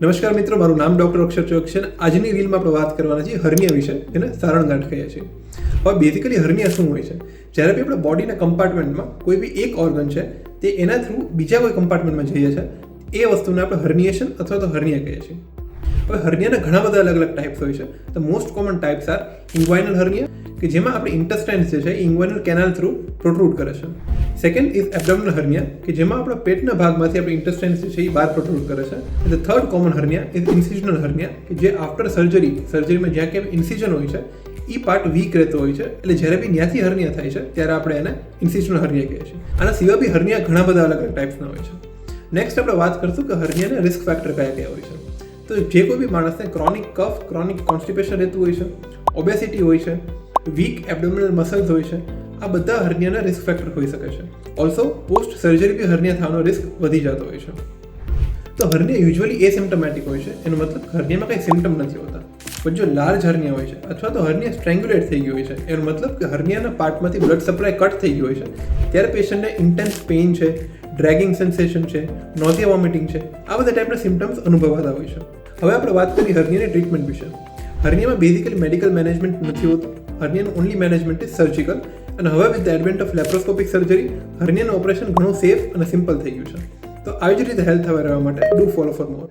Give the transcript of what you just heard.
નમસ્કાર મિત્રો, મારું નામ ડૉક્ટર અક્ષર ચોક છે. આજની રીલમાં આપણે વાત કરવાના છીએ હર્નિયા વિશે, જેને સારણગાંઠ કહીએ છીએ. હવે બેઝિકલી હર્નિયા શું હોય છે? જ્યારે બી આપણે બોડીના કમ્પાર્ટમેન્ટમાં કોઈ બી એક ઓર્ગન છે તે એના થ્રુ બીજા કોઈ કમ્પાર્ટમેન્ટમાં જઈએ છે, એ વસ્તુને આપણે હર્નિએશન અથવા તો હર્નિયા કહીએ છીએ. હવે હર્નિયાના ઘણા બધા અલગ અલગ ટાઈપ્સ હોય છે. The most common types are inguinal hernia, કે જેમાં આપણે ઇન્ટેસ્ટાઇન્સ જે છે એ ઇન્ગ્વાઇનલ કેનાલ થ્રુ પ્રોટ્રુડ કરે છે. સેકન્ડ ઇઝ એબ્ડોમિનલ હર્નિયા, કે જેમાં આપણા પેટના ભાગમાંથી આપણે ઇન્ટેસ્ટાઇન્સ જે છે એ બહાર પ્રોટ્રુડ કરે છે. The third common hernia is incisional hernia, કે જે આફ્ટર સર્જરીમાં જ્યાં ક્યાંય ઇન્સિઝન હોય છે એ પાર્ટ વીક રહેતો હોય છે, એટલે જ્યારે બી ત્યાંથી હર્નિયા થાય છે ત્યારે આપણે એને ઇન્સિઝનલ હર્નિયા કહીએ છીએ. આના સિવાય બી હર્નિયા ઘણા બધા અલગ અલગ ટાઈપ્સના હોય છે. નેક્સ્ટ આપણે વાત કરશું કે હર્નિયાના રિસ્ક ફેક્ટર કયા કયા હોય છે. તો જે કોઈ બી માણસને ક્રોનિક કફ, ક્રોનિક કોન્સ્ટિપેશન રહેતું હોય છે, ઓબેસિટી હોય છે, વીક એબ્ડોમિનલ મસલ્સ હોય છે, આ બધા હર્નિયાના રિસ્ક ફેક્ટર હોઈ શકે છે. ઓલ્સો પોસ્ટ સર્જરી બી હર્નિયા થવાનો રિસ્ક વધી જતો હોય છે. તો હર્નિયા યુઝ્યુઅલી એસિમ્પ્ટોમેટિક હોય છે, એનો મતલબ હર્નિયામાં કંઈ સિમ્ટમ નથી હોતા. પણ જો લાર્જ હર્નિયા હોય છે અથવા તો હર્નિયા સ્ટ્રેંગ્યુલેટ થઈ ગયું હોય છે, એનો મતલબ કે હર્નિયાના પાર્ટમાંથી બ્લડ સપ્લાય કટ થઈ ગયું હોય છે, ત્યારે પેશન્ટને ઇન્ટેન્સ પેઇન છે, ડ્રેગિંગ સેન્સેશન છે, નોઝિયા વોમિટિંગ છે, આ બધા ટાઈપના સિમ્ટમ્સ અનુભવાતા હોય છે. હવે આપણે વાત કરીએ હર્નિયાની ટ્રીટમેન્ટ વિશે. હર્નિયામાં બેઝિકલી મેડિકલ મેનેજમેન્ટ નથી હોતું. હર્નિયાનું ઓનલી મેનેજમેન્ટ ઇઝ સર્જિકલ, અને હવે with the advent of laparoscopic surgery હર્નિયાનું ઓપરેશન ઘણું સેફ અને સિમ્પલ થઈ ગયું છે. તો આવી જ રીતે હેલ્થ અવેર રહેવા માટે ડુ ફોલો ફોર મોર.